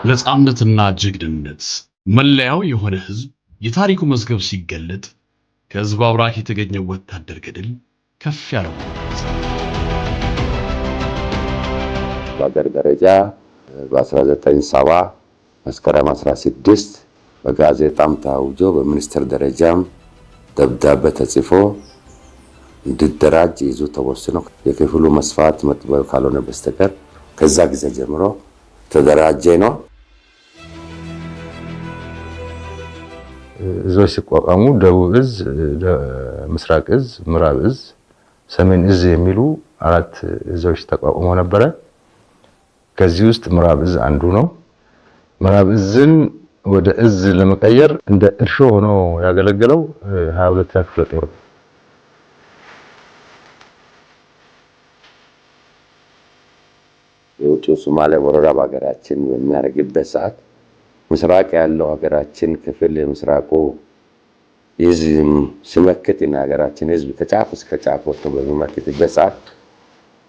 ነፃነትና ጀግንነት መለያው የሆነ ህዝብ የታሪኩ መዝገብ ሲገለጥ ከህዝብ አብራክ የተገኘው ወታደር ገድል ከፍ ያለው በአገር ደረጃ በ1970 መስከረም 16 በጋዜጣም ታውጆ በሚኒስትር ደረጃም ደብዳቤ ተጽፎ እንዲደራጅ ይዞ ተወስኖ የክፍሉ መስፋት መጥበብ ካልሆነ በስተቀር ከዛ ጊዜ ጀምሮ ተደራጀ ነው። እዞች ሲቋቋሙ ደቡብ እዝ፣ ምስራቅ እዝ፣ ምዕራብ እዝ፣ ሰሜን እዝ የሚሉ አራት እዞች ተቋቁመው ነበረ። ከዚህ ውስጥ ምዕራብ እዝ አንዱ ነው። ምዕራብ እዝን ወደ እዝ ለመቀየር እንደ እርሾ ሆኖ ያገለገለው 22 ክፍለ ጦር የውጭው ሶማሌ ወረራ በሀገራችን የሚያደርግበት ሰዓት ምስራቅ ያለው ሀገራችን ክፍል ምስራቁ የዝም ሲመክትና ሀገራችን ህዝብ ከጫፍ እስከ ጫፍ ወጥቶ በሚመክትበት ሰዓት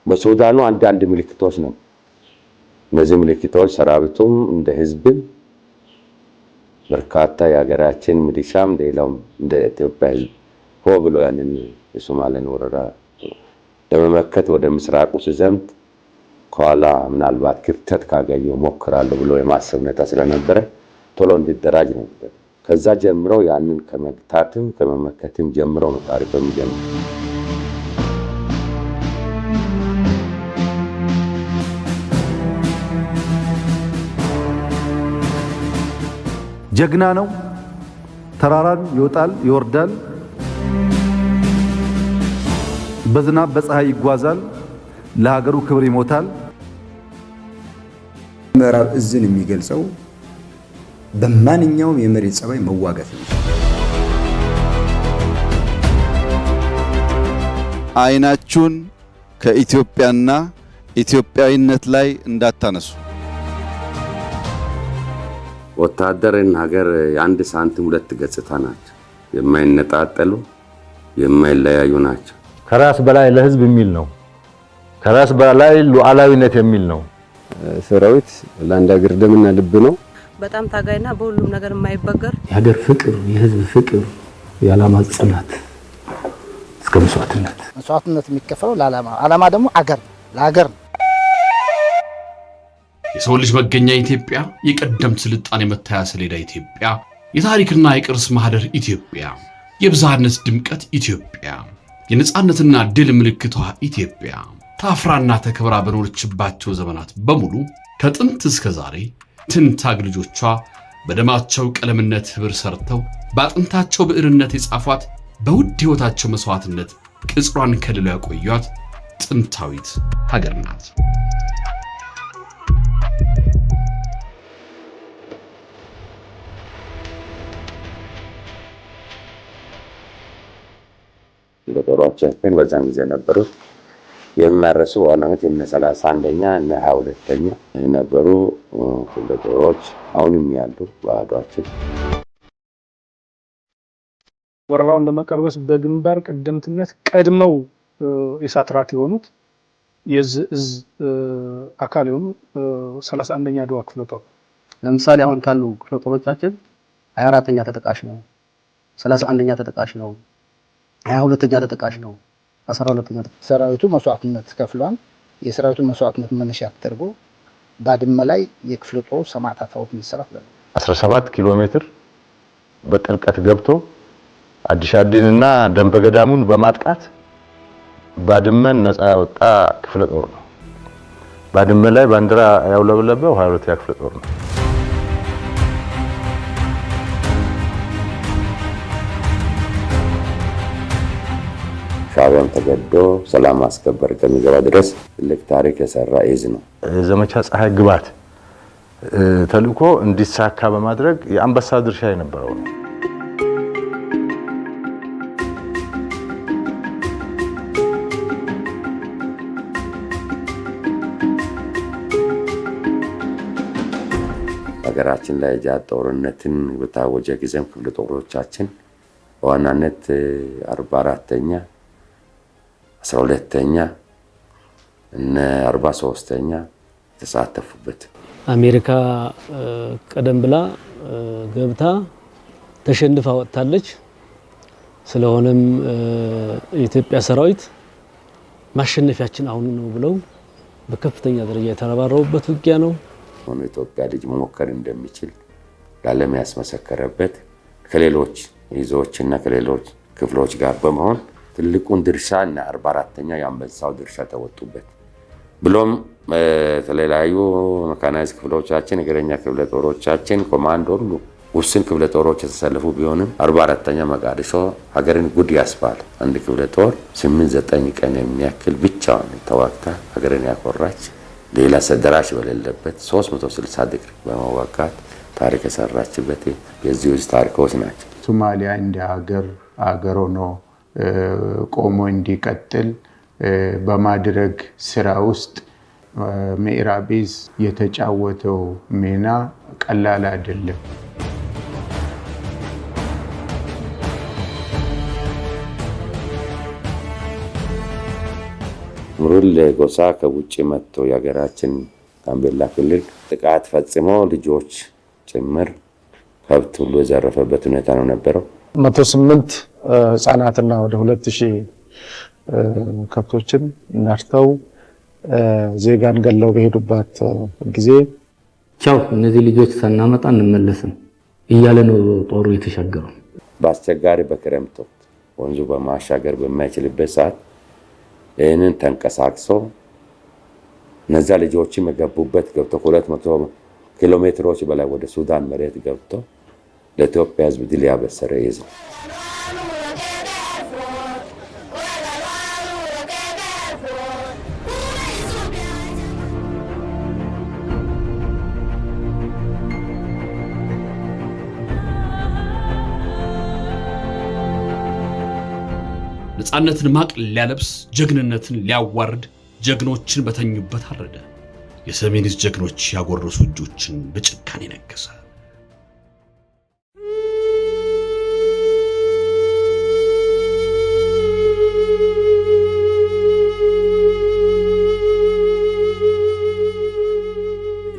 በሱዳኑ አንዳንድ ምልክቶች ነው። እነዚህ ምልክቶች ሰራዊቱም እንደ ህዝብም በርካታ የሀገራችን ሚሊሻም ሌላውም እንደ ኢትዮጵያ ህዝብ ሆ ብሎ ያንን የሶማሌን ወረራ ለመመከት ወደ ምስራቁ ሲዘምት ከኋላ ምናልባት ክፍተት ካገኘው ሞክራለሁ ብሎ የማሰብ ሁኔታ ስለነበረ ቶሎ እንዲደራጅ ነበር። ከዛ ጀምሮ ያንን ከመግታትም ከመመከትም ጀምሮ ነው ታሪኩ የሚጀምረው። ጀግና ነው። ተራራን ይወጣል ይወርዳል፣ በዝናብ በፀሐይ ይጓዛል፣ ለሀገሩ ክብር ይሞታል። ምዕራብ እዝን የሚገልጸው በማንኛውም የመሬት ጸባይ መዋጋት ነው። አይናችሁን ከኢትዮጵያና ኢትዮጵያዊነት ላይ እንዳታነሱ። ወታደርና ሀገር የአንድ ሳንቲም ሁለት ገጽታ ናቸው። የማይነጣጠሉ የማይለያዩ ናቸው። ከራስ በላይ ለህዝብ የሚል ነው። ከራስ በላይ ሉዓላዊነት የሚል ነው። ሰራዊት ለአንድ ሀገር ደምና ልብ ነው። በጣም ታጋይና በሁሉም ነገር የማይበገር የሀገር ፍቅር፣ የህዝብ ፍቅር፣ የዓላማ ጽናት እስከ መስዋዕትነት የሚከፈለው ለዓላማ ደግሞ አገር ለሀገር ነው። የሰው ልጅ መገኛ ኢትዮጵያ፣ የቀደምት ስልጣኔ መታያ ሰሌዳ ኢትዮጵያ፣ የታሪክና የቅርስ ማህደር ኢትዮጵያ፣ የብዝሃነት ድምቀት ኢትዮጵያ፣ የነጻነትና ድል ምልክቷ ኢትዮጵያ ታፍራና ተከብራ በኖረችባቸው ዘመናት በሙሉ ከጥንት እስከ ዛሬ ትንታግ ልጆቿ በደማቸው ቀለምነት ህብር ሰርተው በአጥንታቸው ብዕርነት የጻፏት በውድ ህይወታቸው መስዋዕትነት ቅጽሯን ከልለው ያቆዩት ጥንታዊት ሀገር ናት። ለጦራችን በዛን ጊዜ ነበሩት የሚመረሱ ዋናነት የነ 31ኛ እና 22ኛ የነበሩ ጦሮች አሁንም ያሉ ባዷችን ወረራውን ለመቀልበስ በግንባር ቀደምትነት ቀድመው የሳትራት የሆኑት የዝ አካል የሆኑ 31ኛ ደዋ ክፍለ ጦር ለምሳሌ አሁን ካሉ ክፍለ ጦሮቻችን 24ኛ ተጠቃሽ ነው፣ 31ኛ ተጠቃሽ ነው፣ 22ኛ ተጠቃሽ ነው፣ 12ኛ ሰራዊቱ መስዋዕትነት ከፍሏል። የሰራዊቱን መስዋዕትነት መነሻ ተደርጎ ባድመ ላይ የክፍለ ጦሩ ሰማዕታት ሐውልት የሚሰራ 17 ኪሎ ሜትር በጥልቀት ገብቶ አዲስ አበባንና ደንበገዳሙን በማጥቃት ባድመን ነፃ ያወጣ ክፍለ ጦር ነው። ባድመ ላይ ባንዲራ ያውለበለበው 22ኛ ክፍለ ጦር ነው። ሻዕቢያም ተገዶ ሰላም ማስከበር ከሚገባ ድረስ ትልቅ ታሪክ የሰራ እዝ ነው። ዘመቻ ፀሐይ ግባት ተልእኮ እንዲሳካ በማድረግ የአንበሳ ድርሻ የነበረው ነው። ሀገራችን ላይ ጃት ጦርነትን በታወጀ ጊዜም ክፍለ ጦሮቻችን በዋናነት 44ኛ 12ኛ እና 43ኛ ተሳተፉበት። አሜሪካ ቀደም ብላ ገብታ ተሸንፋ ወጣለች። ስለሆነም የኢትዮጵያ ሰራዊት ማሸነፊያችን አሁን ነው ብለው በከፍተኛ ደረጃ የተረባረቡበት ውጊያ ነው። ሆኖ ኢትዮጵያ ልጅ መሞከር እንደሚችል ለዓለም ያስመሰከረበት ከሌሎች ይዞችና ከሌሎች ክፍሎች ጋር በመሆን ትልቁን ድርሻና 44ኛ የአንበሳው ድርሻ ተወጡበት። ብሎም የተለያዩ መካናይዝድ ክፍሎቻችን፣ እግረኛ ክፍለ ጦሮቻችን፣ ኮማንዶ ሁሉ ውስን ክፍለ ጦሮች የተሰለፉ ቢሆንም 44ኛ መቃዲሾ ሀገርን ጉድ ያስባል አንድ ክፍለ ጦር 8-9 ቀን የሚያክል ብቻውን ተዋግታ ሀገርን ያኮራች ሌላ ሰደራሽ በሌለበት 360 ዲግሪ በመዋጋት ታሪክ የሰራችበት የዚህ ታሪኮች ናቸው። ሶማሊያ እንደ ሀገር ሆኖ ቆሞ እንዲቀጥል በማድረግ ስራ ውስጥ ምዕራብ ዕዝ የተጫወተው ሚና ቀላል አይደለም። ሙሩል ጎሳ ከውጭ መጥቶ የሀገራችን ጋምቤላ ክልል ጥቃት ፈጽሞ ልጆች ጭምር ከብት ሁሉ የዘረፈበት ሁኔታ ነው ነበረው። 108 ህፃናትና ወደ 2000 ከብቶችን ነርተው ዜጋን ገለው በሄዱበት ጊዜ ቻው እነዚህ ልጆች ሳናመጣ እንመለስም እያለ ነው ጦሩ የተሻገረው። በአስቸጋሪ በክረምት ወንዙ በማሻገር በማይችልበት ሰዓት ይህንን ተንቀሳቅሶ እነዛ ልጆችም የገቡበት ገብቶ 200 ኪሎ ሜትሮች በላይ ወደ ሱዳን መሬት ገብቶ ለኢትዮጵያ ህዝብ ድል ያበሰረ ዕዝ ነው። ነፃነትን ማቅ ሊያለብስ ጀግንነትን ሊያዋርድ ጀግኖችን በተኙበት አረደ። የሰሜን ዕዝ ጀግኖች ያጎረሱ እጆችን በጭካኔ ነገሰ።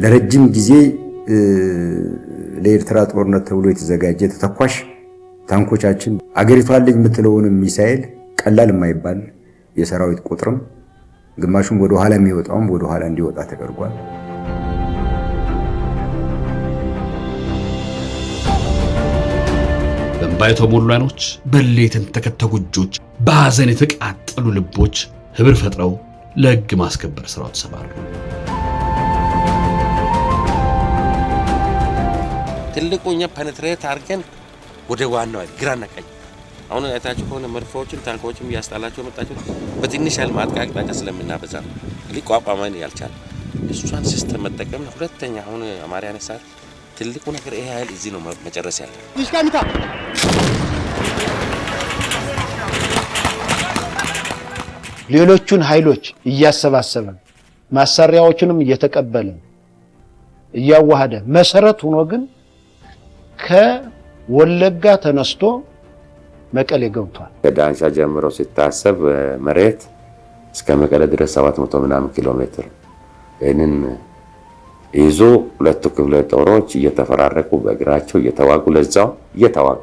ለረጅም ጊዜ ለኤርትራ ጦርነት ተብሎ የተዘጋጀ ተተኳሽ ታንኮቻችን አገሪቷን ልጅ የምትለውን ሚሳኤል ቀላል የማይባል የሰራዊት ቁጥርም ግማሹም ወደ ኋላ የሚወጣውም ወደ ኋላ እንዲወጣ ተደርጓል። በእንባ የተሞሉ ዓይኖች፣ በሌት የተከተኩ እጆች፣ በሐዘን የተቃጠሉ ልቦች ህብር ፈጥረው ለሕግ ማስከበር ስራው ተሰማሩ። ትልቁኛ ፔኔትሬት አድርገን ወደ ዋናው ግራና ቀኝ አሁን አይታችሁ ከሆነ መድፎችን ታንኮችም ያስጣላቸው መጣቸው በትንሽ ኃይል ማጥቃት አቅጣጫ ስለምናበዛ ሊቋቋመን ያልቻለ እሷን ሲስተም መጠቀም ነው። ሁለተኛ አሁን አማርያ ነሳት ትልቁ ነገር ይሄ ኃይል እዚህ ነው መጨረስ ያለ። ሌሎቹን ኃይሎች እያሰባሰበ ማሰሪያዎችንም እየተቀበለ እያዋሃደ መሰረት ሆኖ ግን ከወለጋ ተነስቶ መቀሌ ገብቷል። ከዳንሻ ጀምሮ ሲታሰብ መሬት እስከ መቀሌ ድረስ 700 ምናምን ኪሎ ሜትር ይህንን ይዞ ሁለቱ ክፍለ ጦሮች እየተፈራረቁ በእግራቸው እየተዋጉ ለዛው እየተዋጉ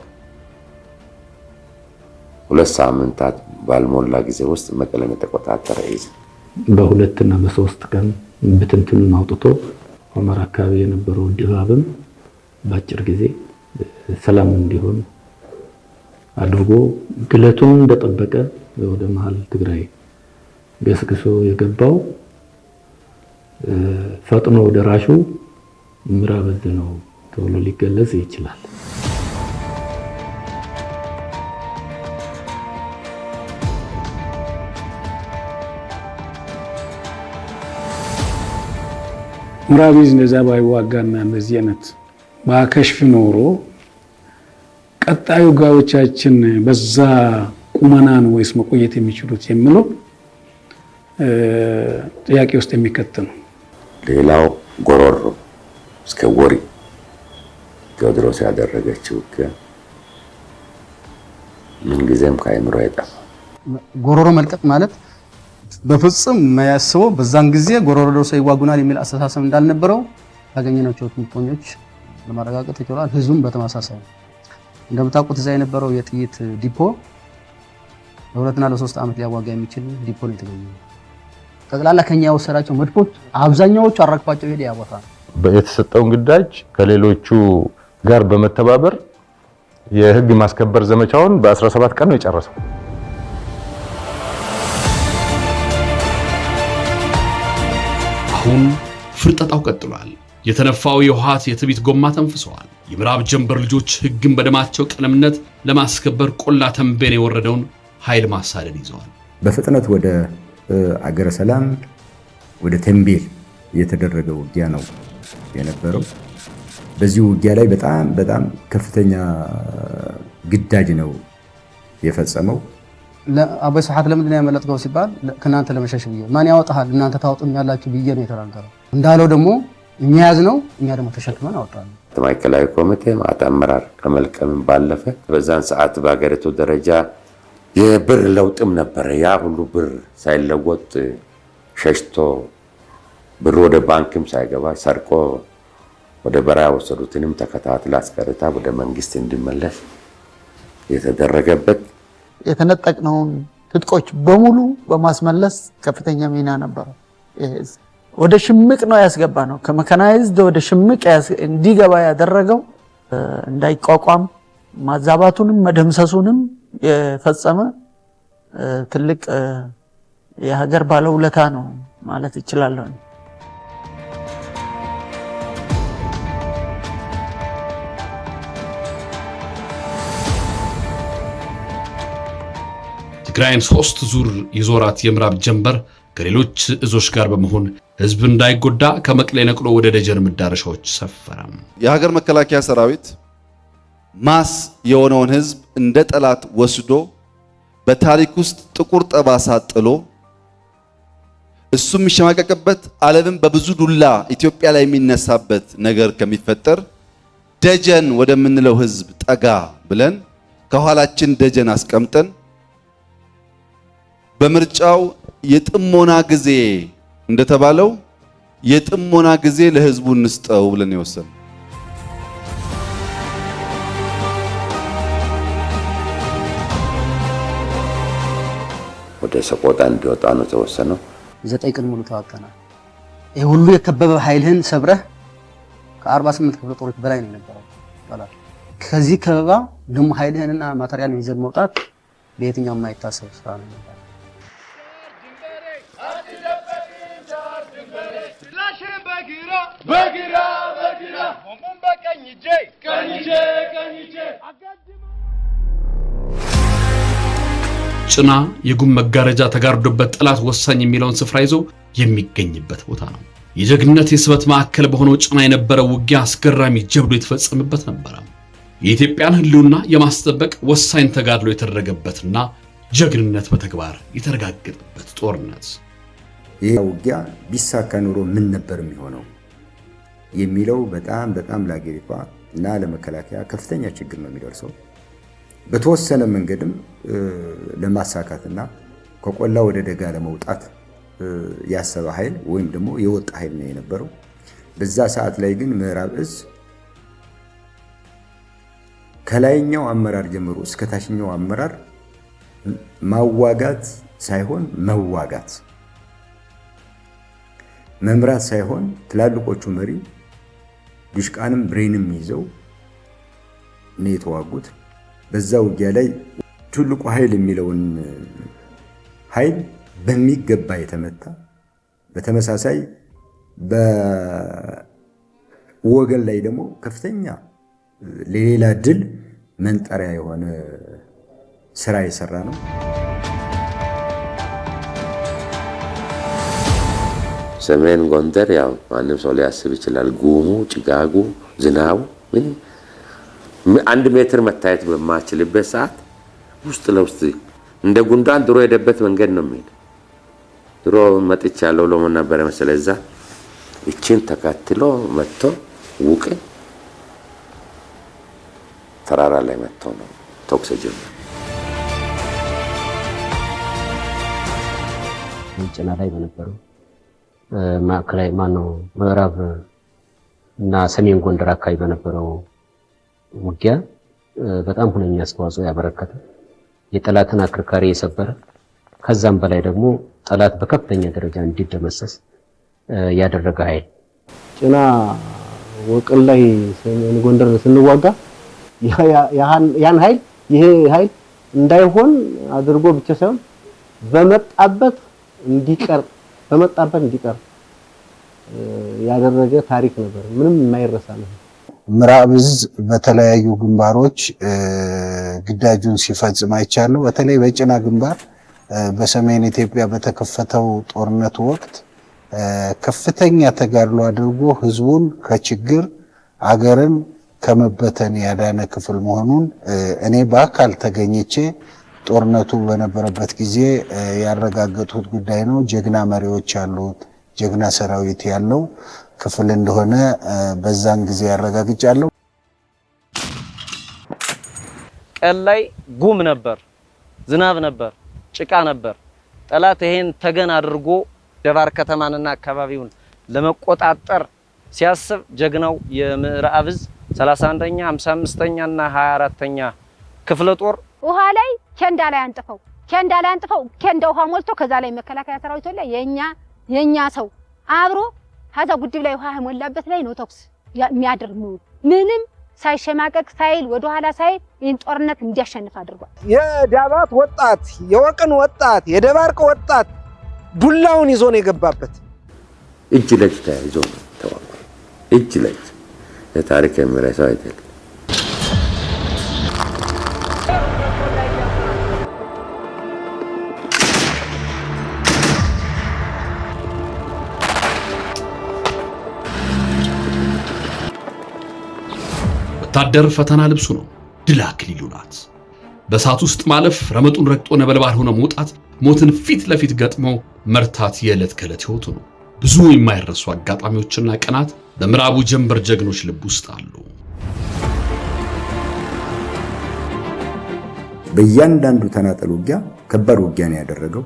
2 ሳምንታት ባልሞላ ጊዜ ውስጥ መቀሌን የተቆጣጠረ ዕዝ በ2 እና በ3 ቀን ብትንትኑን አውጥቶ ሁመራ አካባቢ የነበረው ድባብም በአጭር ጊዜ ሰላም እንዲሆን አድርጎ ግለቱን እንደጠበቀ ወደ መሃል ትግራይ ገስግሶ የገባው ፈጥኖ ደራሹ ምዕራብ ዕዝ ነው ተብሎ ሊገለጽ ይችላል። ምዕራብ ዕዝ እንደዛ ባይዋጋና እንደዚህ አይነት ባከሽፍ ኖሮ ቀጣዩ ጋዎቻችን በዛ ቁመና ነው ወይስ መቆየት የሚችሉት የሚለው ጥያቄ ውስጥ የሚከት ነው። ሌላው ጎሮሮ እስከ ወሪ ቴዎድሮስ ያደረገችው ምን ጊዜም ከአይምሮ አይጠፋም። ጎሮሮ መልቀቅ ማለት በፍጹም የማያስበው በዛን ጊዜ ጎሮሮ ደርሰው ይዋጉናል የሚል አስተሳሰብ እንዳልነበረው ያገኘናቸው ምርኮኞች ለማረጋገጥ ይችላል። ህዝቡም በተመሳሳይ እንደምታውቁት እዛ የነበረው የጥይት ዲፖ ለ2 እና ለ3 ዓመት ሊያዋጋ የሚችል ዲፖ ነው የተገኘው። ጠቅላላ ከኛ የወሰዳቸው መድፎች አብዛኛዎቹ አራግፏቸው ሄደ ያቦታ የተሰጠውን ግዳጅ ከሌሎቹ ጋር በመተባበር የህግ ማስከበር ዘመቻውን በ17 ቀን ነው የጨረሰው። አሁን ፍርጠጣው ቀጥሏል። የተነፋው የውሃት የትቢት ጎማ ተንፍሰዋል። የምዕራብ ጀንበር ልጆች ህግን በደማቸው ቀለምነት ለማስከበር ቆላ ተንቤን የወረደውን ኃይል ማሳደድ ይዘዋል። በፍጥነት ወደ አገረ ሰላም ወደ ተንቤል የተደረገ ውጊያ ነው የነበረው። በዚህ ውጊያ ላይ በጣም ከፍተኛ ግዳጅ ነው የፈጸመው። አባይ ስብሐት ለምንድን ነው ያመለጥከው ሲባል ከናንተ ለመሸሽ ብዬ ማን ያወጣሃል እናንተ ታወጡኛላችሁ ብዬ ነው የተናገረው። እንዳለው ደግሞ እኛ ያዝነው እኛ ደግሞ ተሸክመን አወጣን። ማዕከላዊ ኮሚቴ ማዕከላዊ አመራር ከመልቀም ባለፈ በዛን ሰዓት በአገሪቱ ደረጃ የብር ለውጥም ነበረ። ያ ሁሉ ብር ሳይለወጥ ሸሽቶ ብር ወደ ባንክም ሳይገባ ሰርቆ ወደ በረሃ ወሰዱትንም ተከታትላ አስቀርታ ወደ መንግስት እንዲመለስ የተደረገበት የተነጠቅነውን ትጥቆች በሙሉ በማስመለስ ከፍተኛ ሚና ነበረ። ወደ ሽምቅ ነው ያስገባ ነው። ከመካናይዝድ ወደ ሽምቅ እንዲገባ ያደረገው እንዳይቋቋም ማዛባቱንም መደምሰሱንም የፈጸመ ትልቅ የሀገር ባለውለታ ነው ማለት ይችላል። ትግራይን 3 ዙር የዞራት የምዕራብ ጀንበር ከሌሎች እዞች ጋር በመሆን ህዝብ እንዳይጎዳ ከመቀሌ ነቅሎ ወደ ደጀን መዳረሻዎች ሰፈረ። የሀገር መከላከያ ሰራዊት ማስ የሆነውን ህዝብ እንደ ጠላት ወስዶ በታሪክ ውስጥ ጥቁር ጠባሳ ጥሎ እሱ የሚሸማቀቅበት ዓለምን በብዙ ዱላ ኢትዮጵያ ላይ የሚነሳበት ነገር ከሚፈጠር ደጀን ወደምንለው ህዝብ ጠጋ ብለን ከኋላችን ደጀን አስቀምጠን በምርጫው የጥሞና ጊዜ እንደተባለው የጥሞና ጊዜ ለህዝቡ እንስጠው ብለን ይወሰን። ወደ ሰቆጣ እንዲወጣ ነው ተወሰነው። 9 ቀን ሙሉ ተዋግተናል። ይሄ ሁሉ የከበበ ኃይልህን ሰብረህ ከ48 ክፍለ ጦሮች በላይ ነው የነበረው ጠላት። ከዚህ ከበባ ደግሞ ኃይልህንና ማቴሪያልን ይዘህ መውጣት በየትኛው የማይታሰብ ስራ ነው። ጭና የጉም መጋረጃ ተጋርዶበት ጠላት ወሳኝ የሚለውን ስፍራ ይዞ የሚገኝበት ቦታ ነው። የጀግንነት የስበት ማዕከል በሆነው ጭና የነበረው ውጊያ አስገራሚ ጀብዶ የተፈጸመበት ነበር። የኢትዮጵያን ህልውና የማስጠበቅ ወሳኝ ተጋድሎ የተደረገበትና ጀግንነት በተግባር የተረጋገጠበት ጦርነት። ይህ ውጊያ ቢሳካ ኑሮ ምን ነበር የሚሆነው የሚለው በጣም ለአገሪቷ እና ለመከላከያ ከፍተኛ ችግር ነው የሚደርሰው። በተወሰነ መንገድም ለማሳካትና ከቆላ ወደ ደጋ ለመውጣት ያሰበ ኃይል ወይም ደግሞ የወጣ ኃይል ነው የነበረው። በዛ ሰዓት ላይ ግን ምዕራብ እዝ ከላይኛው አመራር ጀምሮ እስከ ታችኛው አመራር ማዋጋት ሳይሆን መዋጋት፣ መምራት ሳይሆን ትላልቆቹ መሪ ዱሽቃንም ብሬንም ይዘው ነው የተዋጉት። በዛ ውጊያ ላይ ትልቁ ኃይል የሚለውን ኃይል በሚገባ የተመታ፣ በተመሳሳይ በወገን ላይ ደግሞ ከፍተኛ ለሌላ ድል መንጠሪያ የሆነ ስራ የሰራ ነው። ሰሜን ጎንደር ያው ማንም ሰው ሊያስብ ይችላል። ጉሙ፣ ጭጋጉ፣ ዝናቡ ምን 1 ሜትር መታየት በማችልበት ሰዓት ውስጥ ለውስጥ እንደ ጉንዳን ድሮ የሄደበት መንገድ ነው የሚሄድ። ድሮ መጥቻለሁ ብሎ ነበር መሰለኝ። እዛ እቺን ተከትሎ መጥቶ ውቄ ተራራ ላይ መጥቶ ነው ተኩስ ጀመረ። ጭና ላይ በነበረው ማዕከላዊ ማነው ምዕራብ እና ሰሜን ጎንደር አካባቢ በነበረው ውጊያ በጣም ሁነኛ አስተዋጽኦ ያበረከተ የጠላትን አክርካሪ የሰበረ ከዛም በላይ ደግሞ ጠላት በከፍተኛ ደረጃ እንዲደመሰስ ያደረገ ኃይል ጭና ወቅል ላይ ሰሜን ጎንደር ስንዋጋ ያን ኃይል ይሄ ኃይል እንዳይሆን አድርጎ ብቻ ሳይሆን በመጣበት እንዲቀር ያደረገ ታሪክ ነበር። ምንም የማይረሳ ነው። ምዕራብ ዕዝ በተለያዩ ግንባሮች ግዳጁን ሲፈጽም አይቻለሁ። በተለይ በጭና ግንባር በሰሜን ኢትዮጵያ በተከፈተው ጦርነት ወቅት ከፍተኛ ተጋድሎ አድርጎ ህዝቡን ከችግር አገርን ከመበተን ያዳነ ክፍል መሆኑን እኔ በአካል ተገኝቼ ጦርነቱ በነበረበት ጊዜ ያረጋገጡት ጉዳይ ነው። ጀግና መሪዎች ያሉት ጀግና ሰራዊት ያለው ክፍል እንደሆነ በዛን ጊዜ ያረጋግጫለሁ። ቀን ላይ ጉም ነበር፣ ዝናብ ነበር፣ ጭቃ ነበር። ጠላት ይሄን ተገን አድርጎ ደባር ከተማንና አካባቢውን ለመቆጣጠር ሲያስብ ጀግናው የምዕራብ ዕዝ 31ኛ 55ኛ እና 24ኛ ክፍለ ጦር ውሃ ላይ ኬንዳ ላይ አንጥፈው ኬንዳ ውሃ ሞልቶ ከዛ ላይ መከላከያ ሰራዊት ላይ የኛ ሰው አብሮ ሀዛ ጉድብ ላይ ውሃ ሞላበት ላይ ነው ተኩስ የሚያደርግ ምንም ሳይሸማቀቅ ሳይል ወደ ኋላ ሳይል ይህን ጦርነት እንዲያሸንፍ አድርጓል። የዳባት ወጣት፣ የወቅን ወጣት፣ የደባርቅ ወጣት ዱላውን ይዞ ነው የገባበት። እጅ ለእጅ ተያይዞ ነው ተዋጉ። እጅ ለእጅ የታሪክ የሚረሳው አይደለም። ወታደር ፈተና ልብሱ ነው፣ ድል አክሊሉ ናት። በእሳት ውስጥ ማለፍ፣ ረመጡን ረግጦ ነበልባል ሆኖ መውጣት፣ ሞትን ፊት ለፊት ገጥሞ መርታት የዕለት ከዕለት ሕይወቱ ነው። ብዙ የማይረሱ አጋጣሚዎችና ቀናት በምዕራቡ ጀንበር ጀግኖች ልብ ውስጥ አሉ። በእያንዳንዱ ተናጠል ውጊያ ከባድ ውጊያ ነው ያደረገው።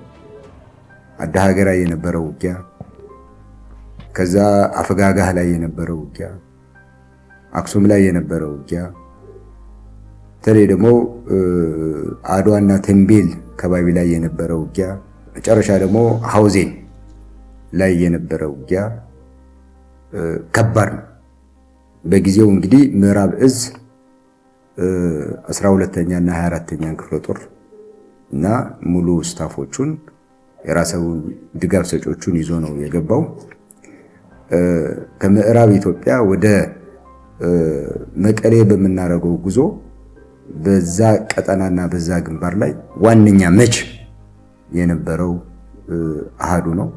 አዳሀገራ የነበረው ውጊያ፣ ከዛ አፈጋጋህ ላይ የነበረው ውጊያ፣ አክሱም ላይ የነበረው ውጊያ፣ በተለይ ደግሞ አድዋና ተንቤል ከባቢ ላይ የነበረው ውጊያ፣ መጨረሻ ደግሞ ሐውዜን ላይ የነበረው ውጊያ ከባድ ነው። በጊዜው እንግዲህ ምዕራብ ዕዝ 12ኛ እና 24ኛ ክፍለ ጦር እና ሙሉ ስታፎቹን የራሰው ድጋፍ ሰጪዎቹን ይዞ ነው የገባው። ከምዕራብ ኢትዮጵያ ወደ መቀሌ በመናረገው ጉዞ በዛ ቀጠናና በዛ ግንባር ላይ ዋነኛ መች የነበረው አሃዱ ነው።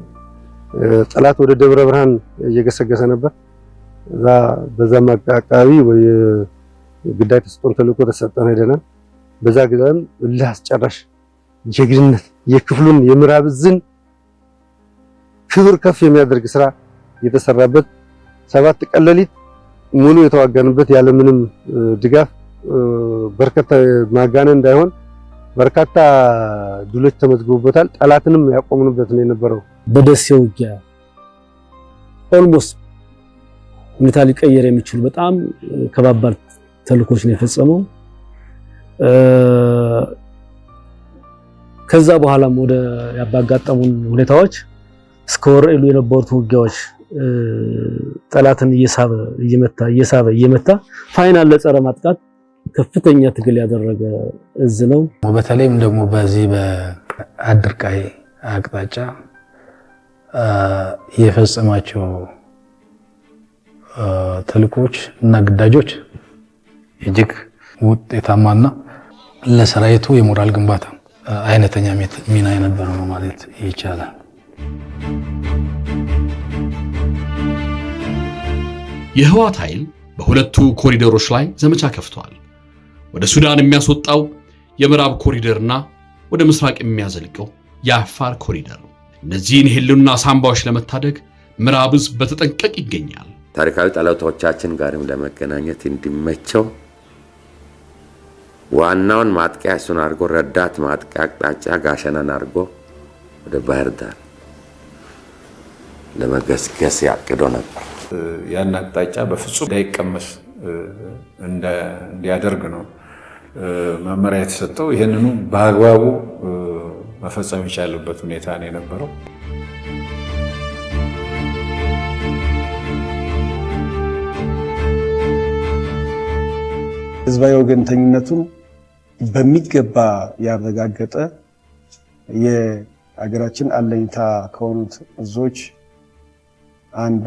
ጠላት ወደ ደብረ ብርሃን እየገሰገሰ ነበር። በዛም አካባቢ ወይ ግዳይ ተስጦን ተልኮ ተሰጠን ሄደናል። በዛ ጊዜም እልህ አስጨራሽ ጀግንነት የክፍሉን የምዕራብ ዕዝን ክብር ከፍ የሚያደርግ ስራ የተሰራበት 7 ቀን ሌሊት ሙሉ የተዋጋንበት ያለ ምንም ድጋፍ በርካታ ማጋነን እንዳይሆን በርካታ ድሎች ተመዝግቦበታል። ጠላትንም ያቆምንበት ነው የነበረው። በደሴ ውጊያ ኦልሞስት ሁኔታ ሊቀየር የሚችሉ በጣም ከባባድ ተልኮች ነው የፈጸመው። ከዛ በኋላም ወደ ያባጋጠሙን ሁኔታዎች እስከ ወረኢሉ የነበሩት ውጊያዎች ጠላትን እየመታ ፋይናል ለጸረ ማጥቃት ከፍተኛ ትግል ያደረገ ዕዝ ነው። በተለይም ደግሞ በዚህ በአድርቃይ አቅጣጫ የፈጸማቸው ተልኮች እና ግዳጆች እጅግ ውጤታማና ለሰራዊቱ የሞራል ግንባታ አይነተኛ ሚና የነበረው ነው ማለት ይቻላል። የህወሓት ኃይል በሁለቱ ኮሪደሮች ላይ ዘመቻ ከፍቷል። ወደ ሱዳን የሚያስወጣው የምዕራብ ኮሪደርና ወደ ምስራቅ የሚያዘልቀው የአፋር ኮሪደር። እነዚህን የህልውና ሳንባዎች ለመታደግ ምዕራብ ዕዝ በተጠንቀቅ ይገኛል። ታሪካዊ ጠላቶቻችን ጋርም ለመገናኘት እንዲመቸው ዋናውን ማጥቂያ እሱን አድርጎ ረዳት ማጥቂያ አቅጣጫ ጋሸናን አድርጎ ወደ ባህር ዳር ለመገስገስ ያቅዶ ነበር። ያን አቅጣጫ በፍጹም እንዳይቀመስ እንዲያደርግ ነው መመሪያ የተሰጠው። ይህንኑ በአግባቡ መፈጸም የቻለበት ሁኔታ ነው የነበረው። ህዝባዊ ወገንተኝነቱን በሚገባ ያረጋገጠ የሀገራችን አለኝታ ከሆኑት እዞች አንዱ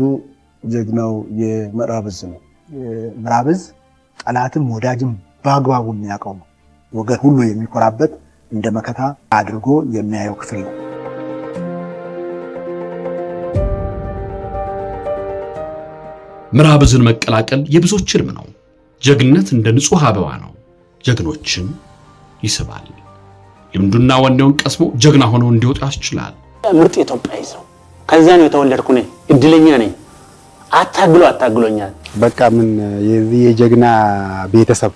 ጀግናው የምዕራብ እዝ ነው። ምዕራብ እዝ ጠላትም ወዳጅም በአግባቡ የሚያውቀው ነው። ወገን ሁሉ የሚኮራበት እንደ መከታ አድርጎ የሚያየው ክፍል ነው። ምዕራብ እዝን መቀላቀል የብዙዎች ህልም ነው። ጀግነት እንደ ንጹህ አበባ ነው፣ ጀግኖችን ይስባል። ልምዱና ወኔውን ቀስሞ ጀግና ሆኖ እንዲወጡ ያስችላል። ምርጥ ኢትዮጵያዊ ሰው ከዛ ነው የተወለድኩ ነኝ። እድለኛ ነኝ። አታግሎኛል። በቃ ምን የዚህ የጀግና ቤተሰብ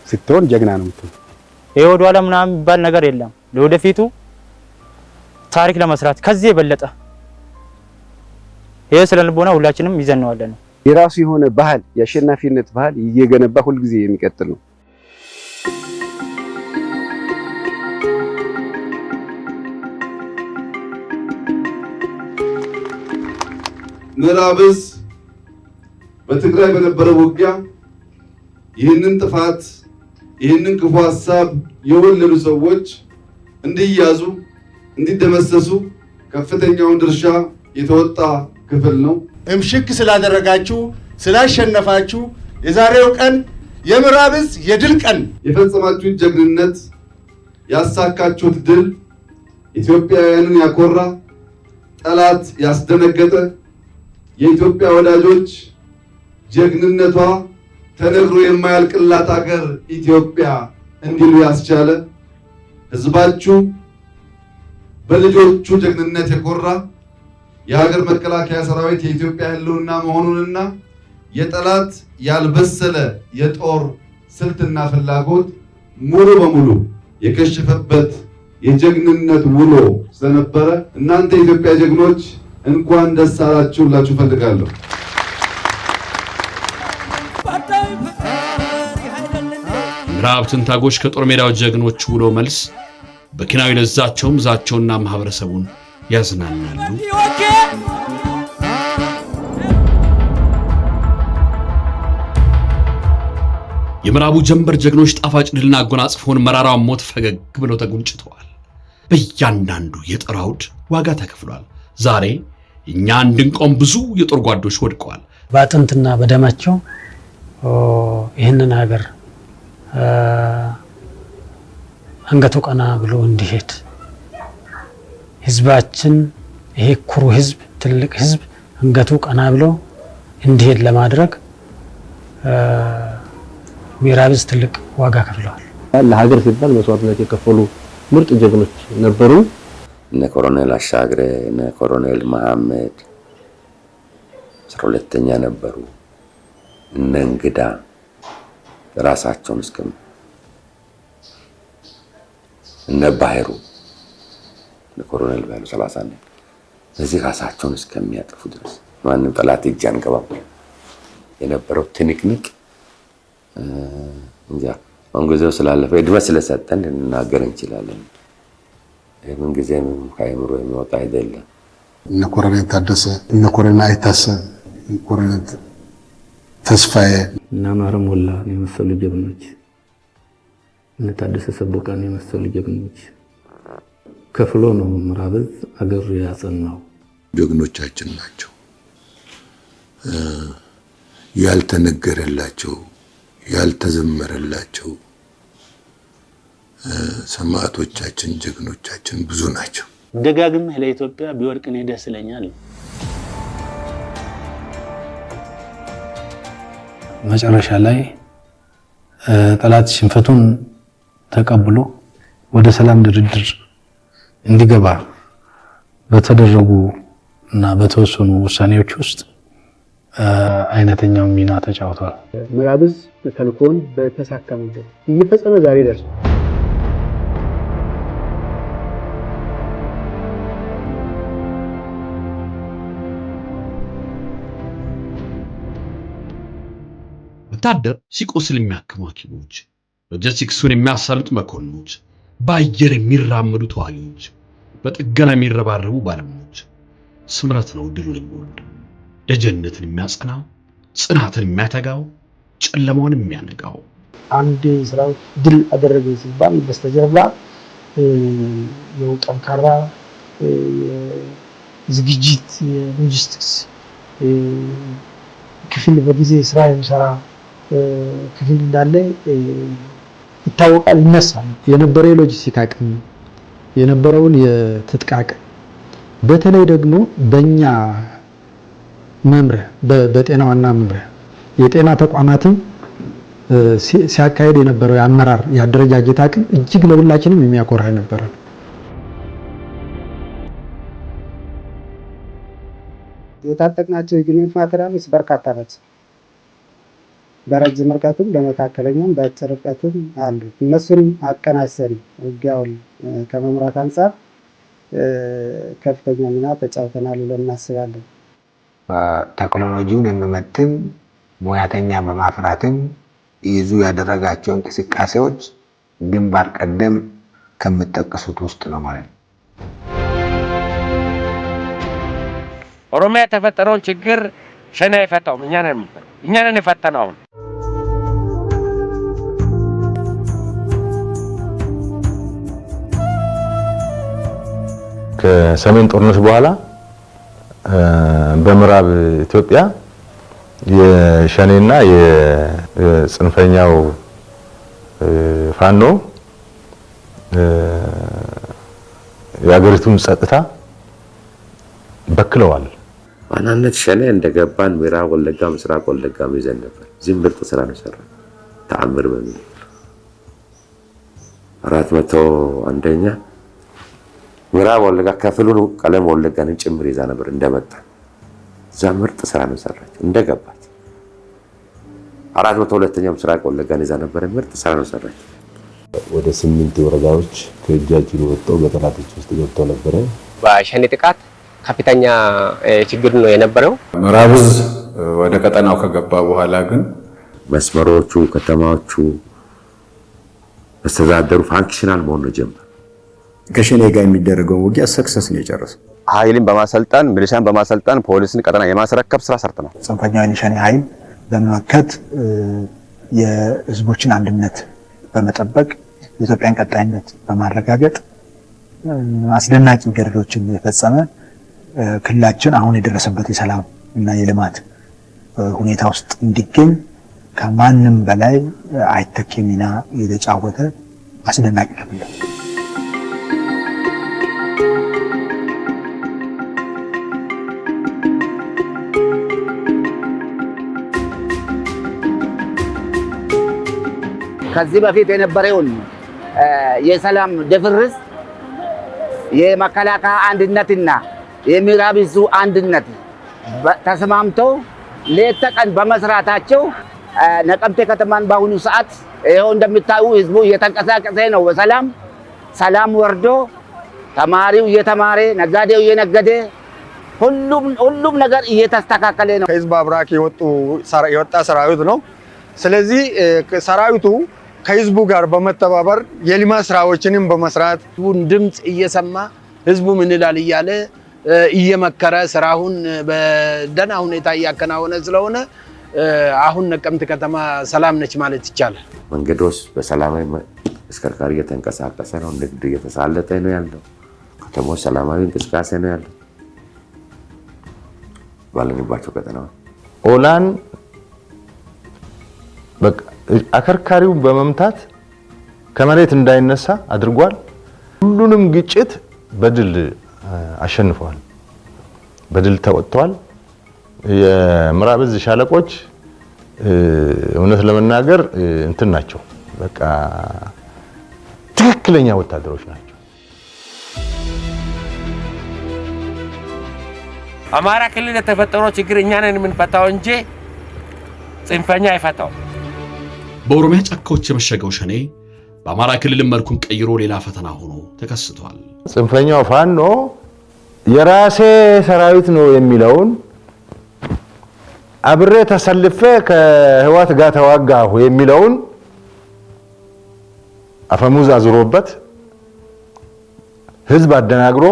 ስትሆን ጀግና ነው የምትሆን። ይሄ ወደ ኋላ ምናምን የሚባል ነገር የለም። ለወደፊቱ ታሪክ ለመስራት ከዚህ የበለጠ ይሄ ስለልቦና ሁላችንም ይዘነዋለን። የራሱ የሆነ ባህል የአሸናፊነት ባህል እየገነባ ሁልጊዜ የሚቀጥል ነው። ምዕራብ እዝ በትግራይ በነበረው ውጊያ ይህንን ጥፋት ይህንን ክፉ ሐሳብ የወለዱ ሰዎች እንዲያዙ እንዲደመሰሱ ከፍተኛውን ድርሻ የተወጣ ክፍል ነው። እምሽክ ስላደረጋችሁ ስላሸነፋችሁ የዛሬው ቀን የምዕራብ እዝ የድል ቀን። የፈጸማችሁት ጀግንነት ያሳካችሁት ድል ኢትዮጵያውያንን ያኮራ፣ ጠላት ያስደነገጠ፣ የኢትዮጵያ ወዳጆች ጀግንነቷ ተነግሮ የማያልቅላት ሀገር ኢትዮጵያ እንዲሉ ያስቻለ፣ ህዝባችሁ በልጆቹ ጀግንነት የኮራ የሀገር መከላከያ ሰራዊት የኢትዮጵያ ህልውና መሆኑንና የጠላት ያልበሰለ የጦር ስልትና ፍላጎት ሙሉ በሙሉ የከሸፈበት የጀግንነት ውሎ ስለነበረ እናንተ የኢትዮጵያ ጀግኖች እንኳን ደስ አላችሁ ብላችሁ ፈልጋለሁ። ምዕራብ ትንታጎች ከጦር ሜዳው ጀግኖች ውሎ መልስ በኪናዊ ለዛቸውም ዛቸውና ማህበረሰቡን ያዝናናሉ። የምዕራቡ ጀንበር ጀግኖች ጣፋጭ ድልና አጎናጽፎን መራራውን ሞት ፈገግ ብለው ተጎንጭተዋል። በእያንዳንዱ የጦር አውድ ዋጋ ተከፍሏል። ዛሬ እኛ እንድንቆም ብዙ የጦር ጓዶች ወድቀዋል። በአጥንትና በደማቸው ይህንን ሀገር አንገቱ ቀና ብሎ እንዲሄድ ህዝባችን ይሄ ኩሩ ህዝብ ትልቅ ህዝብ አንገቱ ቀና ብሎ እንዲሄድ ለማድረግ ምዕራብ እዝ ትልቅ ዋጋ ከፍለዋል። ለሀገር ሲባል መስዋዕትነት የከፈሉ ምርጥ ጀግኖች ነበሩ። እነ ኮሎኔል አሻግሬ እነ ኮሎኔል መሐመድ 12ኛ ነበሩ። እነ እንግዳ ራሳቸውን እስከም እነ ባህሩ እነ ኮሎኔል ባህሩ 30 እዚህ ራሳቸውን እስከሚያጠፉ ድረስ ማንም ጠላት እጅ አንገባም የነበረው ትንቅንቅ እንጃ አንገዘው ስላለፈ እድሜ ስለሰጠን ልናገር እንችላለን። ምን ጊዜም ካይምሮ የሚወጣ አይደለም። እነ ኮሎኔል ታደሰ እነ ኮሎኔል አይታሰ እነ ኮሎኔል ተስፋዬ እና ማረም ወላ የመሰሉ ጀግኖች እነ ታደሰ ሰቦቃን የመሰሉ ጀግኖች ከፍሎ ነው ምዕራብ እዝ አገር ያጸናው። ጀግኖቻችን ናቸው። ያልተነገረላቸው ያልተዘመረላቸው ሰማዕቶቻችን ጀግኖቻችን ብዙ ናቸው። ደጋግመህ ለኢትዮጵያ ቢወድቅ እኔ ደስ ይለኛል። መጨረሻ ላይ ጠላት ሽንፈቱን ተቀብሎ ወደ ሰላም ድርድር እንዲገባ በተደረጉ እና በተወሰኑ ውሳኔዎች ውስጥ አይነተኛው ሚና ተጫውቷል። ምዕራብ እዝ ተልእኮውን በተሳካ መንገድ እየፈጸመ ዛሬ ደርሷል። ወታደር ሲቆስል የሚያክሙ ሐኪሞች፣ ሎጂስቲክሱን የሚያሳልጡ መኮንኖች፣ በአየር የሚራመዱ ተዋጊዎች፣ በጥገና የሚረባረቡ ባለሙያዎች። ስምረት ነው ድሉን የሚወልድ፣ ደጀነትን የሚያጸናው፣ ጽናትን የሚያተጋው፣ ጨለማውን የሚያነጋው። አንድ ስራው ድል አደረገ ሲባል በስተጀርባ ጠንካራ ዝግጅት የሎጂስቲክስ ክፍል በጊዜ ስራ የሚሰራ ክፍል እንዳለ ይታወቃል፣ ይነሳል። የነበረው የሎጂስቲክ አቅም የነበረውን የትጥቅ አቅም በተለይ ደግሞ በእኛ መምሪያ በጤና ዋና መምሪያ የጤና ተቋማትን ሲያካሄድ የነበረው የአመራር የአደረጃጀት አቅም እጅግ ለሁላችንም የሚያኮራ ነበር። የታጠቅናቸው የግንኙነት ማቴሪያሎች በርካታ ናቸው። በረጅም ርቀትም በመካከለኛም በአጭር ርቀትም አሉ። እነሱን አቀናጅተን ውጊያውን ከመምራት አንጻር ከፍተኛ ሚና ተጫውተናል ብለን እናስባለን። ቴክኖሎጂውን የሚመጥን ሙያተኛ በማፍራትም ይዙ ያደረጋቸው እንቅስቃሴዎች ግንባር ቀደም ከሚጠቀሱት ውስጥ ነው ማለት ነው። ኦሮሚያ የተፈጠረውን ችግር ሸኔ አይፈታውም፣ እኛ ነን የፈተነው። ከሰሜን ጦርነት በኋላ በምዕራብ ኢትዮጵያ የሸኔና የጽንፈኛው ፋኖ የአገሪቱን ጸጥታ በክለዋል። ዋናነት ሸኔ እንደገባን ምዕራብ ወለጋ፣ ምስራቅ ወለጋ ይዘን ነበር። ዝም ብርጥ ስራ ነው ሰራ ተአምር በሚል 401ኛ ምዕራብ ወለጋ ከፍሉን ቀለም ወለጋንን ጭምር ይዛ ነበር እንደመጣ ዛምርጥ ስራ ነው ሰራች እንደገባች 402ኛ ምስራቅ ወለጋን ይዛ ነበር ምርጥ ስራ ነው ሰራች። ወደ 8 ወረዳዎች ከእጃችን ወጥተው በጠላቶች ውስጥ ገብተው ነበር። በሸኔ ጥቃት ከፍተኛ ችግር ነው የነበረው። ምዕራብ ዕዝ ወደ ቀጠናው ከገባ በኋላ ግን መስመሮቹ ከተማዎቹ መስተዳደሩ ፋንክሽናል መሆን ነው ጀመረ። ከሸኔ ጋር የሚደረገው ውጊያ ሰክሰስ ነው የጨረሰው። ኃይልን በማሰልጣን ሚሊሻን በማሰልጣን ፖሊስን ቀጠና የማስረከብ ስራ ሰርተናል። ጽንፈኛውን የሸኔ ኃይል በመመከት የህዝቦችን አንድነት በመጠበቅ የኢትዮጵያን ቀጣይነት በማረጋገጥ አስደናቂ ገድሎችን የፈጸመ ክልላችን አሁን የደረሰበት የሰላም እና የልማት ሁኔታ ውስጥ እንዲገኝ ከማንም በላይ አይተኬ ሚና የተጫወተ አስደናቂ ክፍል ነው። ከዚህ በፊት የነበረውን የሰላም ድፍርስ የመከላከያ አንድነትና የምዕራብ ዕዙ አንድነት ተስማምተው ሌት ተቀን በመስራታቸው ነቀምቴ ከተማን በአሁኑ ሰዓት ይኸው እንደምታዩ ህዝቡ እየተንቀሳቀሰ ነው። በሰላም ሰላም ወርዶ ተማሪው እየተማረ ነጋዴው እየነገደ ሁሉም ነገር እየተስተካከለ ነው። ከህዝብ አብራክ የወጣ ሰራዊት ነው። ስለዚህ ሰራዊቱ ከህዝቡ ጋር በመተባበር የልማት ስራዎችንም በመስራት ህዝቡን ድምጽ እየሰማ ህዝቡ ምን ይላል እያለ እየመከረ ስራውን በደህና ሁኔታ እያከናወነ ስለሆነ አሁን ነቀምት ከተማ ሰላም ነች ማለት ይቻላል። መንገዶች በሰላማዊ ተሽከርካሪ እየተንቀሳቀሰ ነው። ንግድ እየተሳለጠ ነው ያለው። ከተሞች ሰላማዊ እንቅስቃሴ ነው ያለው። ባለንባቸው ቀጠናዎች ኦላን በቃ አከርካሪውን በመምታት ከመሬት እንዳይነሳ አድርጓል። ሁሉንም ግጭት በድል አሸንፈዋል። በድል ተወጥተዋል። የምዕራብ ዕዝ ሻለቆች እውነት ለመናገር እንትን ናቸው። በቃ ትክክለኛ ወታደሮች ናቸው። አማራ ክልል የተፈጠረው ችግር እኛ ነን የምንፈታው እንጂ ጽንፈኛ አይፈታው። በኦሮሚያ ጫካዎች የመሸገው ሸኔ በአማራ ክልል መልኩን ቀይሮ ሌላ ፈተና ሆኖ ተከስቷል። ጽንፈኛው ፋኖ የራሴ ሰራዊት ነው የሚለውን አብሬ ተሰልፌ ከህወሓት ጋር ተዋጋሁ የሚለውን አፈሙዝ አዝሮበት ህዝብ አደናግሮ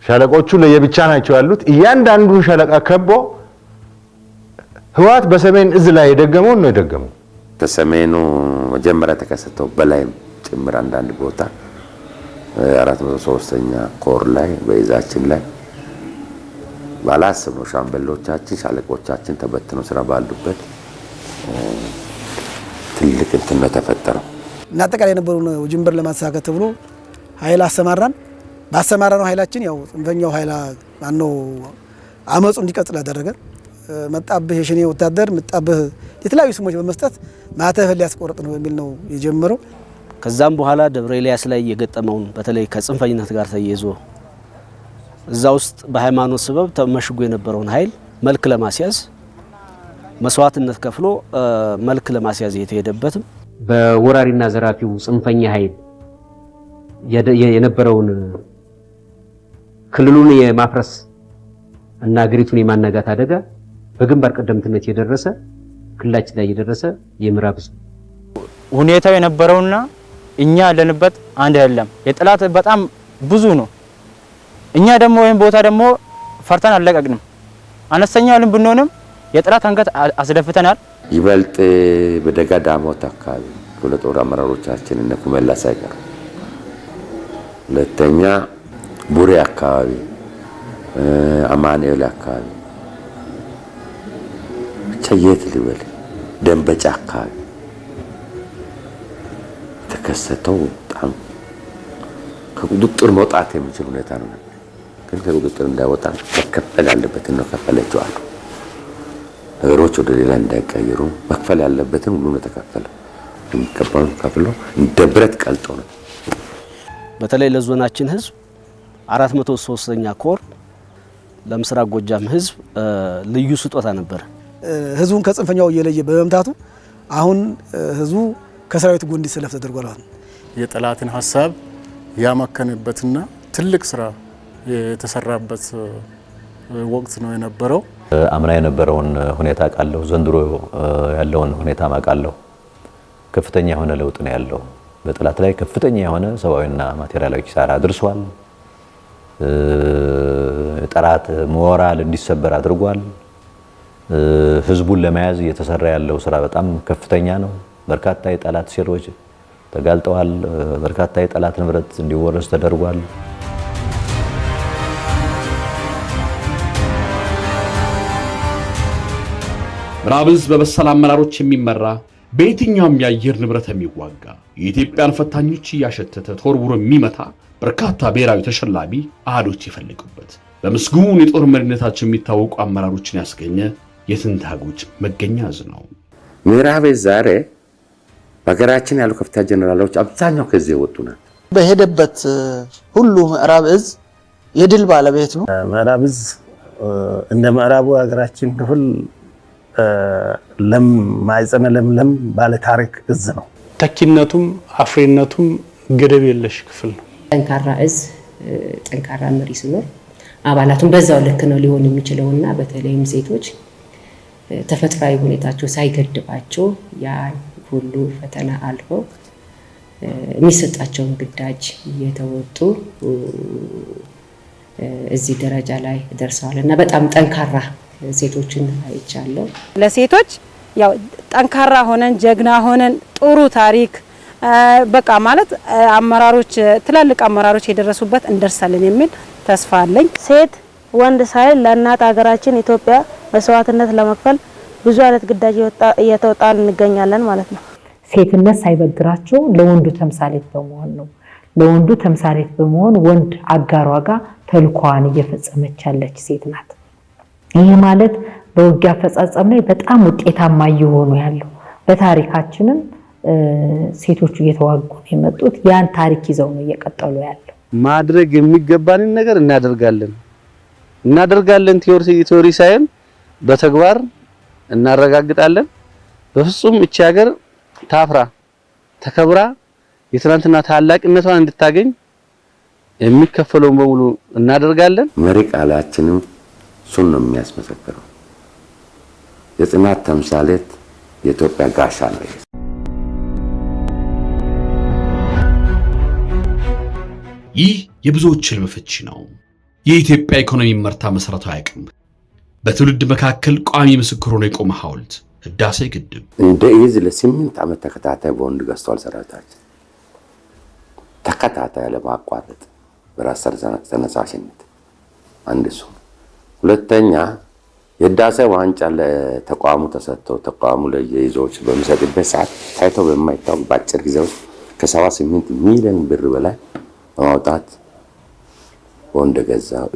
ሻለቆቹ ለየብቻ ናቸው ያሉት እያንዳንዱ ሻለቃ ከቦ ህወሓት በሰሜን እዝ ላይ የደገመው ነው የደገመው። ከሰሜኑ መጀመሪያ ተከሰተው በላይም ጭምር አንዳንድ ቦታ 403ኛ ኮር ላይ በይዛችን ላይ ባላስብ ነው ሻምበሎቻችን ሻለቆቻችን ተበትነው ስራ ባሉበት ትልቅ እንትን ተፈጠረው እና አጠቃላይ የነበረውን ጅምበር ለማሳካት ተብሎ ኃይል አሰማራን። ባሰማራነው ኃይላችን ያው ጽንፈኛው ኃይል ማነው አመጹ እንዲቀጥል አደረገ። መጣብህ የሸኔ ወታደር መጣብህ የተለያዩ ስሞች በመስጠት ማተፍ ሊያስቆርጥ ነው በሚል ነው የጀመረው። ከዛም በኋላ ደብረ ኤልያስ ላይ የገጠመውን በተለይ ከጽንፈኝነት ጋር ተያይዞ እዛ ውስጥ በሃይማኖት ሰበብ ተመሽጎ የነበረውን ኃይል መልክ ለማስያዝ መስዋዕትነት ከፍሎ መልክ ለማስያዝ የተሄደበትም በወራሪና ዘራፊው ጽንፈኛ ኃይል የነበረውን ክልሉን የማፍረስ እና አገሪቱን የማናጋት አደጋ በግንባር ቀደምትነት የደረሰ ክልላችን ላይ የደረሰ የምዕራብ ህዝብ ሁኔታው የነበረውና እኛ ያለንበት አንድ አይደለም። የጠላት በጣም ብዙ ነው። እኛ ደግሞ ወይም ቦታ ደግሞ ፈርተን አለቀቅንም። አነስተኛ ልን ብንሆንም የጠላት አንገት አስደፍተናል። ይበልጥ በደጋ ዳሞት አካባቢ ሁለጦር አመራሮቻችን እነ ኩመላ ሳይቀር ሁለተኛ ቡሬ አካባቢ አማኑኤል አካባቢ ቸየት ሊበል ደንበጫ አካባቢ ተከሰተው በጣም ከቁጥጥር መውጣት የሚችል ሁኔታ ነው። ግን ከቁጥጥር እንዳይወጣ መከፈል ያለበትን ነው ከፈለችዋል። ነገሮች ወደ ሌላ እንዳይቀየሩ መክፈል ያለበትን ሁሉ ነው ተከፈለው። የሚገባውን ከፍሎ እንደ ብረት ቀልጦ ነው። በተለይ ለዞናችን ህዝብ 403ኛ ኮር ለምስራቅ ጎጃም ህዝብ ልዩ ስጦታ ነበር። ህዝቡን ከጽንፈኛው እየለየ በመምታቱ አሁን ህዝቡ ከሰራዊት ጎን እንዲሰለፍ ተደርጓል። የጠላትን ሐሳብ ያመከነበትና ትልቅ ስራ የተሰራበት ወቅት ነው የነበረው። አምና የነበረውን ሁኔታ ቃለው ዘንድሮ ያለውን ሁኔታ ማቃለው ከፍተኛ የሆነ ለውጥ ነው ያለው። በጠላት ላይ ከፍተኛ የሆነ ሰብአዊና ማቴሪያላዊ ኪሳራ አድርሷል። ጠላት ሞራል እንዲሰበር አድርጓል። ህዝቡን ለመያዝ እየተሰራ ያለው ስራ በጣም ከፍተኛ ነው። በርካታ የጠላት ሴሮች ተጋልጠዋል። በርካታ የጠላት ንብረት እንዲወረስ ተደርጓል። ምዕራብ ዕዝ በበሰል አመራሮች የሚመራ በየትኛውም የአየር ንብረት የሚዋጋ የኢትዮጵያን ፈታኞች እያሸተተ ተወርውሮ የሚመታ በርካታ ብሔራዊ ተሸላሚ አሃዶች የፈለጉበት በምስጉን የጦር መሪነታቸው የሚታወቁ አመራሮችን ያስገኘ የትንታጎች መገኛ ዕዝ ነው። ምዕራብ ዕዝ ዛሬ በሀገራችን ያሉ ከፍተኛ ጀነራሎች አብዛኛው ከዚህ የወጡ ናቸው። በሄደበት ሁሉ ምዕራብ ዕዝ የድል ባለቤት ነው። ምዕራብ ዕዝ እንደ ምዕራቡ ሀገራችን ክፍል ማይጸነ ለምለም ባለ ታሪክ ዕዝ ነው። ተኪነቱም አፍሪነቱም ገደብ የለሽ ክፍል ነው። ጠንካራ ዕዝ ጠንካራ መሪ ሲኖር አባላቱም በዛው ልክ ነው ሊሆን የሚችለውና በተለይም ሴቶች ተፈጥሯዊ ሁኔታቸው ሳይገድባቸው ያ ሁሉ ፈተና አልፈው የሚሰጣቸውን ግዳጅ እየተወጡ እዚህ ደረጃ ላይ ደርሰዋልና በጣም ጠንካራ ሴቶችን አይቻለሁ። ለሴቶች ያው ጠንካራ ሆነን ጀግና ሆነን ጥሩ ታሪክ በቃ ማለት አመራሮች ትላልቅ አመራሮች የደረሱበት እንደርሳለን የሚል ተስፋ አለኝ። ሴት ወንድ ሳይል ለእናት ሀገራችን ኢትዮጵያ መስዋዕትነት ለመክፈል ብዙ አይነት ግዳጅ እየተወጣን እንገኛለን ማለት ነው። ሴትነት ሳይበግራቸው ለወንዱ ተምሳሌት በመሆን ነው። ለወንዱ ተምሳሌት በመሆን ወንድ አጋሯ ጋር ተልኳን እየፈጸመች ያለች ሴት ናት። ይህ ማለት በውጊያ አፈጻጸም ላይ በጣም ውጤታማ እየሆኑ ያለው በታሪካችንም ሴቶቹ እየተዋጉ የመጡት ያን ታሪክ ይዘው ነው እየቀጠሉ ያለው። ማድረግ የሚገባንን ነገር እናደርጋለን ቲዮሪ ሳይሆን በተግባር እናረጋግጣለን። በፍጹም እቺ ሀገር ታፍራ ተከብራ የትናንትና ታላቅነቷን እንድታገኝ የሚከፈለውን በሙሉ እናደርጋለን። መሪ ቃላችንም እሱን ነው የሚያስመሰክረው። የጽናት ተምሳሌት የኢትዮጵያ ጋሻ ነው። ይህ የብዙዎች ህልም ፍቺ ነው። የኢትዮጵያ ኢኮኖሚ መርታ መሰረታዊ አቅም በትውልድ መካከል ቋሚ ምስክር ሆኖ የቆመ ሐውልት ህዳሴ ግድብ እንደ ኢዝ ለ8 ዓመት ተከታታይ ቦንድ ገዝቷል ሰራዊታችን። ተከታታይ ለማቋረጥ በራስ ተነሳሽነት አንድ እሱ። ሁለተኛ የህዳሴ ዋንጫ ለተቋሙ ተሰጥቶ ተቋሙ ለየይዞች በሚሰጥበት ሰዓት ታይቶ በማይታወቅ በአጭር ጊዜ ውስጥ ከ78 ሚሊዮን ብር በላይ በማውጣት ቦንድ ገዛው።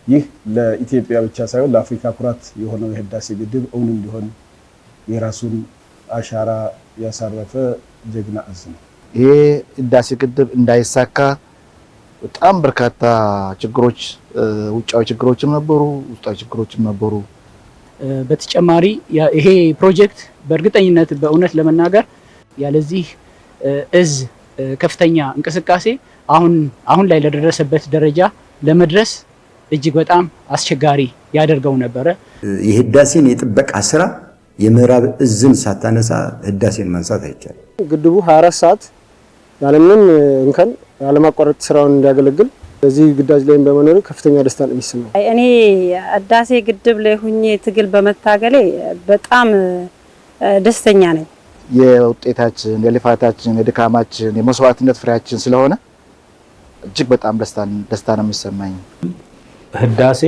ይህ ለኢትዮጵያ ብቻ ሳይሆን ለአፍሪካ ኩራት የሆነው የህዳሴ ግድብ እውን እንዲሆን የራሱን አሻራ ያሳረፈ ጀግና እዝ ነው። ይሄ ህዳሴ ግድብ እንዳይሳካ በጣም በርካታ ችግሮች፣ ውጫዊ ችግሮችም ነበሩ፣ ውስጣዊ ችግሮችም ነበሩ። በተጨማሪ ይሄ ፕሮጀክት በእርግጠኝነት በእውነት ለመናገር ያለዚህ እዝ ከፍተኛ እንቅስቃሴ አሁን ላይ ለደረሰበት ደረጃ ለመድረስ እጅግ በጣም አስቸጋሪ ያደርገው ነበረ። የህዳሴን የጥበቃ ስራ የምዕራብ እዝን ሳታነሳ ህዳሴን ማንሳት አይቻልም። ግድቡ 24 ሰዓት ያለምንም እንከን ያለማቋረጥ ስራውን እንዲያገለግል በዚህ ግዳጅ ላይ በመኖር ከፍተኛ ደስታ ነው የሚሰማው። እኔ ህዳሴ ግድብ ላይ ሁኜ ትግል በመታገሌ በጣም ደስተኛ ነኝ። የውጤታችን፣ የልፋታችን፣ የድካማችን፣ የመስዋዕትነት ፍሬያችን ስለሆነ እጅግ በጣም ደስታ ነው የሚሰማኝ። ህዳሴ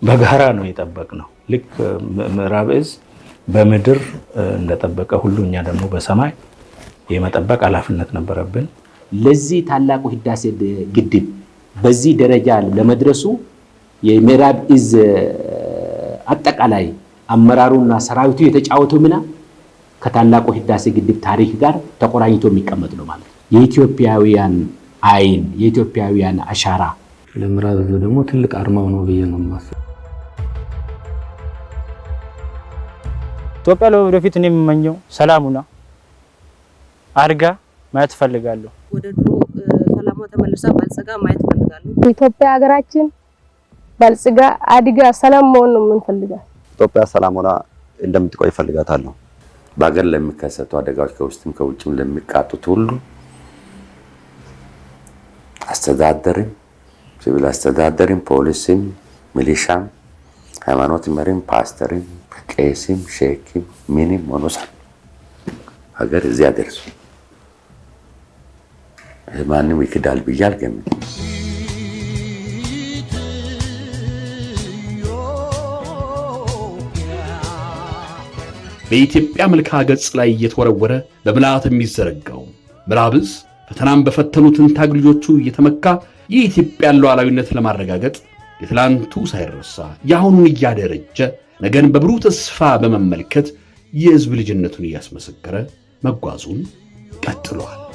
በጋራ ነው የጠበቅነው። ልክ ምዕራብ እዝ በምድር እንደጠበቀ ሁሉ እኛ ደግሞ በሰማይ የመጠበቅ ኃላፊነት ነበረብን። ለዚህ ታላቁ ህዳሴ ግድብ በዚህ ደረጃ ለመድረሱ የምዕራብ እዝ አጠቃላይ አመራሩና ሰራዊቱ የተጫወተው ሚና ከታላቁ ህዳሴ ግድብ ታሪክ ጋር ተቆራኝቶ የሚቀመጥ ነው ማለት ነው። የኢትዮጵያውያን አይን፣ የኢትዮጵያውያን አሻራ ለምዕራብ እዝ ደግሞ ትልቅ አርማው ነው ብዬ ነው የማስበው። ኢትዮጵያ ለወደፊት እኔ የምመኘው ሰላሙና አድጋ ማየት ፈልጋለሁ። ወደ ድሮ ሰላሟ ተመልሳ ባልጽጋ ማየት ፈልጋለሁ። ኢትዮጵያ ሀገራችን ባልጽጋ አድጋ ሰላም መሆን ነው የምንፈልገው። ኢትዮጵያ ሰላም ሆና እንደምትቆይ ፈልጋታለሁ። በአገር ለሚከሰቱ አደጋዎች ከውስጥም ከውጭም ለሚቃጡት ሁሉ አስተዳደርም፣ ሲቪል አስተዳደርም፣ ፖሊስም፣ ሚሊሻም፣ ሃይማኖት መሪም፣ ፓስተርም፣ ቄስም፣ ሼክም ምንም ሆኖሳል ሀገር እዚያ ደርሱ ማንም ይክዳል ብዬ አልገምትም። በኢትዮጵያ መልክዓ ገጽ ላይ እየተወረወረ በምልአት የሚዘረጋው ምዕራብ እዝ ፈተናን በፈተኑ ትንታግ ልጆቹ እየተመካ የኢትዮጵያን ሉዓላዊነት ለማረጋገጥ የትላንቱ ሳይረሳ የአሁኑን እያደረጀ ነገን በብሩህ ተስፋ በመመልከት የሕዝብ ልጅነቱን እያስመሰከረ መጓዙን ቀጥሏል።